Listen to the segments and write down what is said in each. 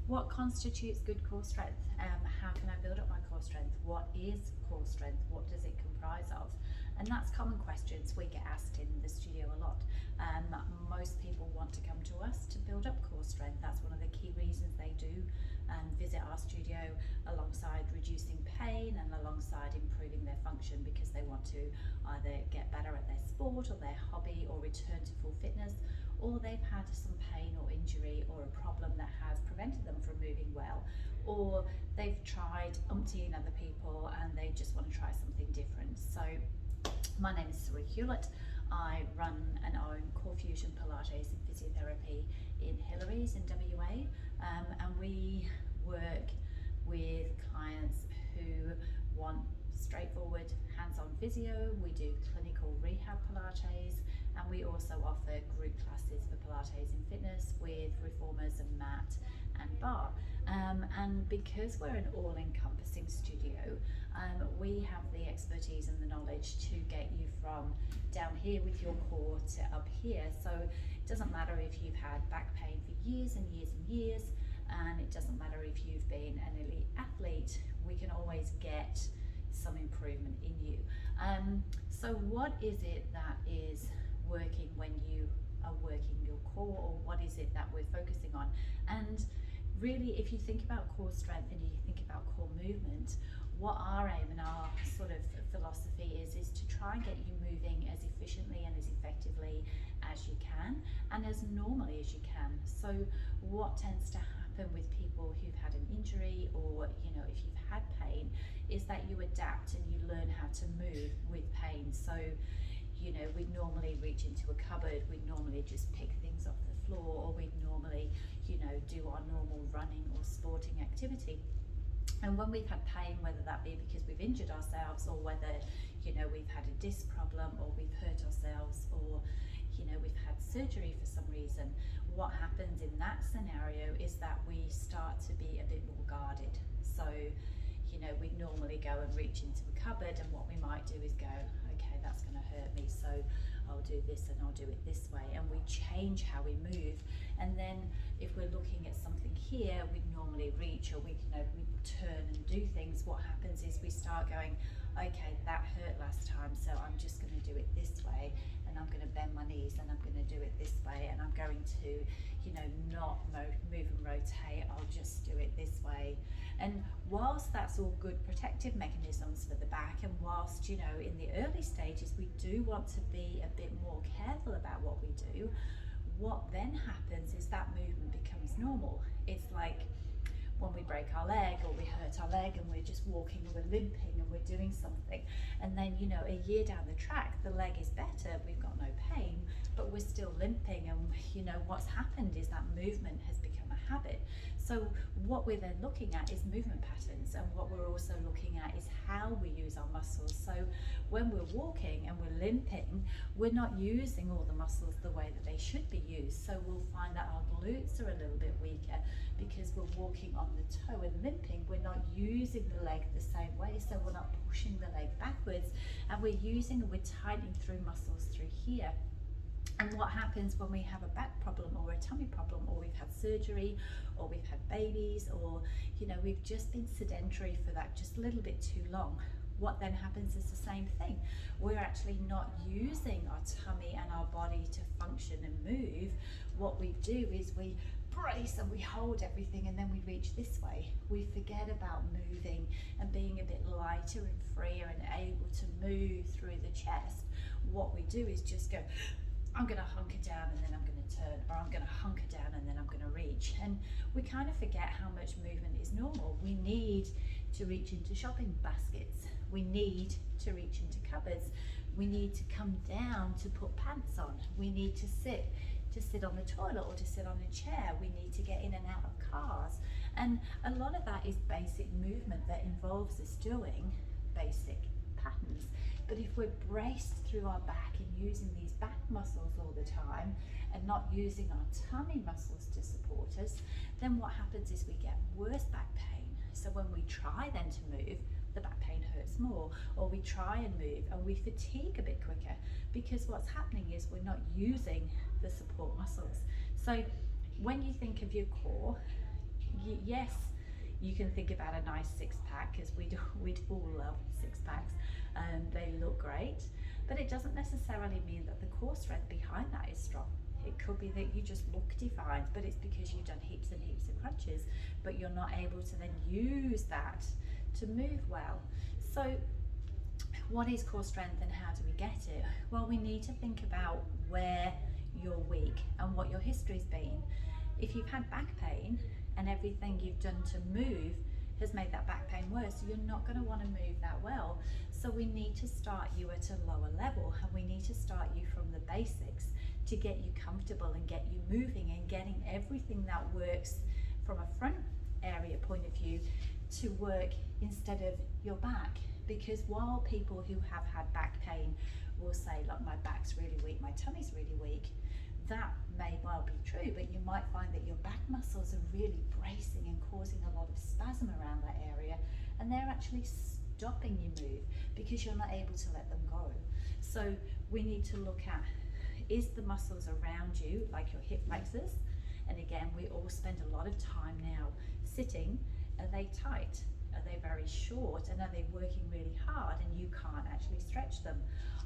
What constitutes good core strength? How can I build up my core strength? What is core strength? What does it comprise of? And that's common questions we get asked in the studio a lot. Most people want to come to us to build up core strength. That's one of the key reasons they do visit our studio, alongside reducing pain and alongside improving their function, because they want to either get better at their sport or their hobby, or return to full fitness, or they've had some pain or injury or a problem that has prevented them from moving well, or they've tried umpteen other people and they just want to try something different. So my name is Sarah Hewlett. I run and own Core Fusion Pilates and Physiotherapy in Hillary's in WA, and we work with clients who want straightforward hands-on physio. We do clinical rehab Pilates, and we also offer group classes for Pilates and fitness with reformers and mat and bar. And because we're an all-encompassing studio, we have the expertise and the knowledge to get you from down here with your core to up here. So it doesn't matter if you've had back pain for years and years and years, and it doesn't matter if you've been an elite athlete, we can always get some improvement in you. So what is it that is working when you are working your core, or what is it that we're focusing on? And really, if you think about core strength and you think about core movement, what our aim and our sort of philosophy is to try and get you moving as efficiently and as effectively as you can, and as normally as you can. So what tends to happen with people who've had an injury, or if you've had pain, is that you adapt and you learn how to move with pain. So we'd normally reach into a cupboard, we'd normally just pick things off the floor, or we'd normally do our normal running or sporting activity. And when we've had pain, whether that be because we've injured ourselves, or whether we've had a disc problem, or we've hurt ourselves, or we've had surgery for some reason, what happens in that scenario is that we start to be a bit more guarded. So we'd normally go and reach into a cupboard, and what we might do is go, okay, that's going to hurt me, so I'll do this and I'll do it this way, and we change how we move. And then if we're looking at something here, we'd normally reach, or we turn and do things. What happens is we start going, okay, that hurt last time, so I'm just going to do it this way, and I'm going to bend my knees, and I'm going to do it this way, and I'm going to not move and rotate, I'll just do it this way. And whilst that's all good protective mechanisms for the back, and whilst in the early stages we do want to be a bit more careful about what we do, what then happens is that movement becomes normal. It's like when we break our leg, or we hurt our leg, and we're just walking, and we're limping, and we're doing something, and then a year down the track the leg is better, we've got no pain, but we're still limping, and what's happened is that movement has become a habit. So what we're then looking at is movement patterns, and what we're also looking at is how we use our muscles. So when we're walking and we're limping, we're not using all the muscles the way that they should be used. So we'll find that our glutes are a little bit weaker because we're walking on the toe, and limping, we're not using the leg the same way, so we're not pushing the leg backwards, and we're tightening through muscles through here. And what happens when we have a back problem, or a tummy problem, or we've had surgery, or we've had babies, or we've just been sedentary for that just a little bit too long, what then happens is the same thing. We're actually not using our tummy and our body to function and move. What we do is we brace and we hold everything, and then we reach this way. We forget about moving and being a bit lighter and freer and able to move through the chest. What we do is just go, I'm going to hunker down and then I'm going to turn, or I'm going to hunker down and then I'm going to reach. And we kind of forget how much movement is normal. We need to reach into shopping baskets. We need to reach into cupboards. We need to come down to put pants on. We need to sit on the toilet, or to sit on a chair. We need to get in and out of cars. And a lot of that is basic movement that involves us doing basic patterns. But if we're braced through our back and using these back muscles all the time, and not using our tummy muscles to support us, then what happens is we get worse back pain. So when we try then to move, the back pain hurts more, or we try and move and we fatigue a bit quicker, because what's happening is we're not using the support muscles. So when you think of your core, Yes, you can think about a nice six pack, because we'd all love six packs. They look great, but it doesn't necessarily mean that the core strength behind that is strong. It could be that you just look defined, but it's because you've done heaps and heaps of crunches, but you're not able to then use that to move well. So what is core strength and how do we get it? Well, we need to think about where you're weak and what your history's been. If you've had back pain and everything you've done to move has made that back pain worse, you're not going to want to move that well. So we need to start you at a lower level, and we need to start you from the basics to get you comfortable and get you moving and getting everything that works from a front area point of view to work instead of your back. Because while people who have had back pain will say, look, my back's really weak, my tummy's really weak, that may well be true, but you might find that your back muscles are really bracing and causing a lot of spasm around that area, and they're actually stopping you move because you're not able to let them go. So we need to look at, is the muscles around you, like your hip flexors, and again, we all spend a lot of time now sitting, are they tight? Are they very short, and are they working really hard and you can't actually stretch them?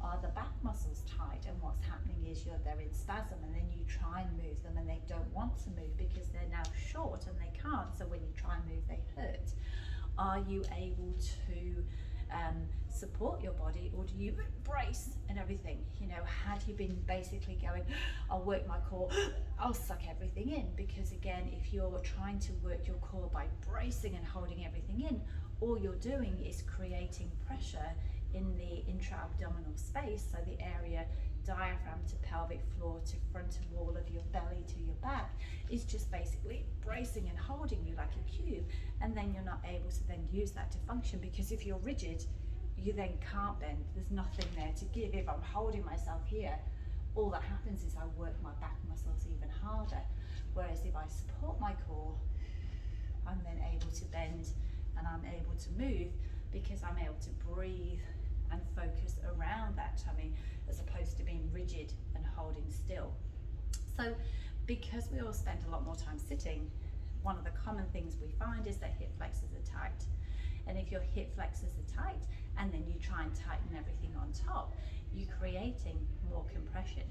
Are the back muscles tight, and what's happening is they're in spasm, and then you try and move them and they don't want to move because they're now short and they can't, so when you try and move they hurt. Are you able to support your body, or do you brace and everything? You know, had you been basically going, I'll work my core, I'll suck everything in? Because again, if you're trying to work your core by bracing and holding everything in, all you're doing is creating pressure in the intra-abdominal space, so the area diaphragm to pelvic floor to frontal wall of your belly to your back is just basically bracing and holding you like a cube, and then you're not able to then use that to function, because if you're rigid, you then can't bend. There's nothing there to give. If I'm holding myself here, all that happens is I work my back muscles even harder. Whereas if I support my core, I'm then able to bend and I'm able to move, because I'm able to breathe and focus around that tummy as opposed to being rigid and holding still. So because we all spend a lot more time sitting, one of the common things we find is that hip flexors are tight. And if your hip flexors are tight and then you try and tighten everything on top, you're creating more compression.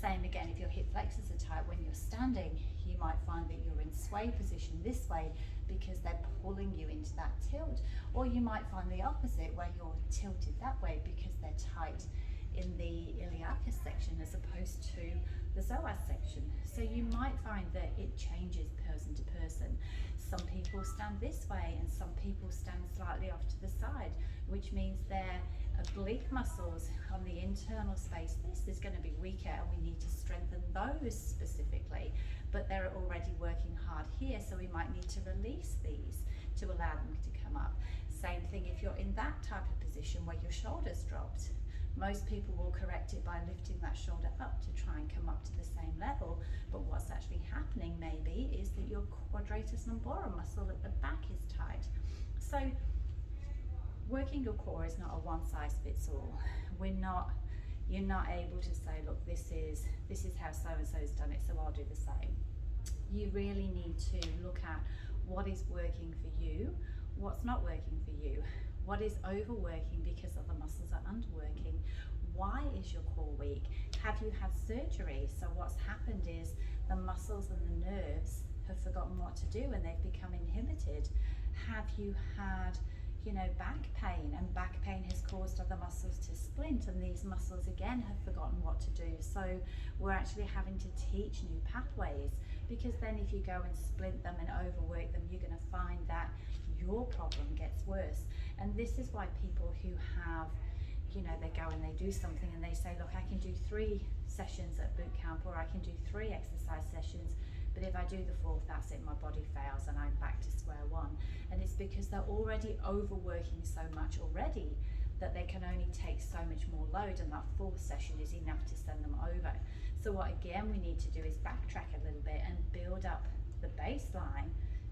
Same again, if your hip flexors are tight when you're standing, you might find that you're in sway position this way because they're pulling you into that tilt. Or you might find the opposite, where you're tilted that way because they're tight in the iliacus section as opposed to the psoas section. So you might find that it changes person to person. Some people stand this way and some people stand slightly off to the side, which means their oblique muscles on the internal space, this is going to be weaker, and we need to strengthen those specifically, but they're already working hard here, so we might need to release these to allow them to come up. Same thing if you're in that type of position where your shoulder's dropped. Most people will correct it by lifting that shoulder up to try and come up to the same level, but what's actually happening maybe is that your quadratus lumborum muscle at the back is tight. So working your core is not a one size fits all. You're not able to say, look, this is how so and so's done it, so I'll do the same. You really need to look at what is working for you, what's not working for you, what is overworking because other muscles are underworking. Why is your core weak? Have you had surgery? So what's happened is the muscles and the nerves have forgotten what to do and they've become inhibited. Have you had back pain, and back pain has caused other muscles to splint, and these muscles again have forgotten what to do. So we're actually having to teach new pathways, because then if you go and splint them and overwork them, you're going to find that your problem gets worse. And this is why people who have, they go and they do something and they say, look, I can do 3 sessions at boot camp, or I can do 3 exercise sessions, but if I do the 4th, that's it, my body fails and I'm back to square one. And it's because they're already overworking so much already that they can only take so much more load, and that 4th session is enough to send them over. So what again we need to do is backtrack a little bit and build up the baseline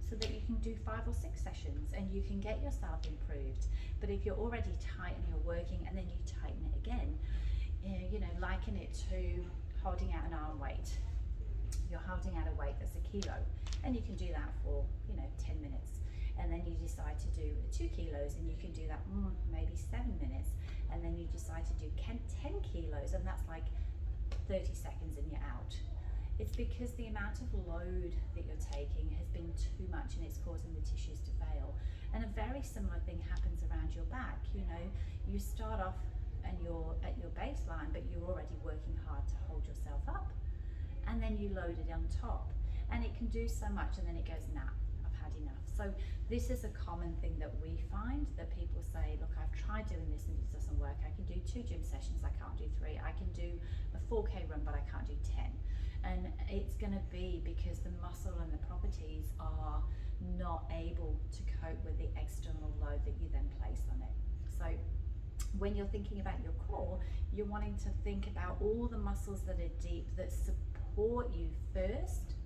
so that you can do 5 or 6 sessions and you can get yourself improved. But if you're already tight and you're working and then you tighten it again, liken it to holding out an arm weight. You're holding out a weight that's 1 kilo and you can do that for 10 minutes, and then you decide to do 2 kilos, and you can do that maybe 7 minutes, and then you decide to do 10 kilos, and that's like 30 seconds and you're out. It's because the amount of load that you're taking has been too much, and it's causing the tissues to fail. And a very similar thing happens around your back. You start off and you're at your baseline, but you're already working hard to hold yourself up, and then you load it on top, and it can do so much, and then it goes, nah, I've had enough. So this is a common thing that we find, that people say, look, I've tried doing this and it doesn't work. I can do 2 gym sessions, I can't do 3. I can do a 4K run, but I can't do 10. And it's going to be because the muscle and the properties are not able to cope with the external load that you then place on it. So when you're thinking about your core, you're wanting to think about all the muscles that are deep, that support you first,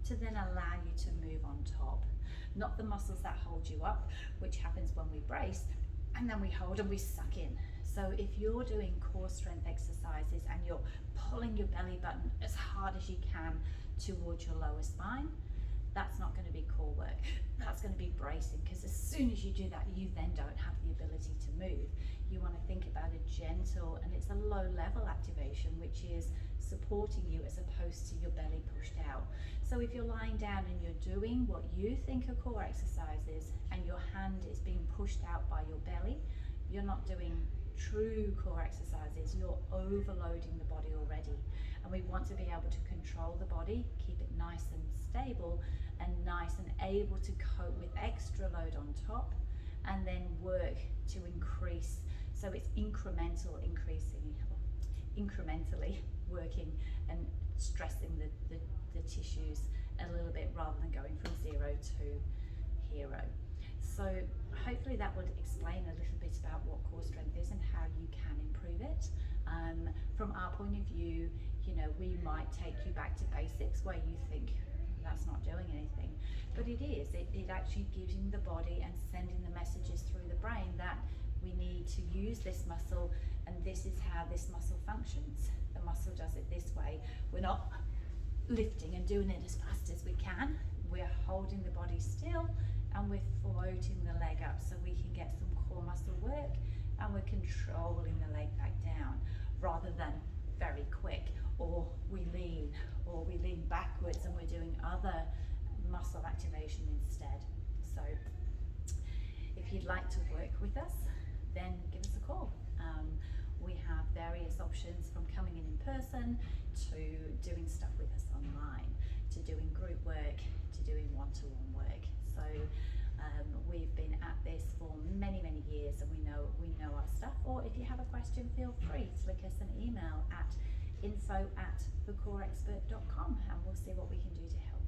to then allow you to move on top. Not the muscles that hold you up, which happens when we brace, and then we hold and we suck in. So if you're doing core strength exercises and you're pulling your belly button as hard as you can towards your lower spine, that's not going to be core work. That's going to be bracing, because as soon as you do that, you then don't have the ability to move. You want to think about a gentle, and it's a low level activation, which is supporting you as opposed to your belly pushed out. So if you're lying down and you're doing what you think are core exercises, and your hand is being pushed out by your belly, you're not doing true core exercises. You're overloading the body already. And we want to be able to control the body, keep it nice and stable, and nice and able to cope with extra load on top, and then work to increase. So it's incrementally working and stressing the tissues a little bit, rather than going from 0 to hero. So hopefully that would explain a little bit about what core strength is and how you can improve it. From our point of view, we might take you back to basics where you think that's not doing anything, but it is. It actually gives you the body and sending the messages through the brain that we need to use this muscle, and this is how this muscle functions. The muscle does it this way. We're not lifting and doing it as fast as we can. We're holding the body still, and we're floating the leg up so we can get some core muscle work, and we're controlling the leg back down, rather than very quick, or we lean backwards and we're doing other muscle activation instead. So if you'd like to work with us, then give us a call. We have various options, from coming in person to doing stuff with us online, to doing group work, to doing one-to-one work. So we've been at this for many years, and we know our stuff. Or if you have a question, feel free to flick us an email at info@thecoreexpert.com, and we'll see what we can do to help.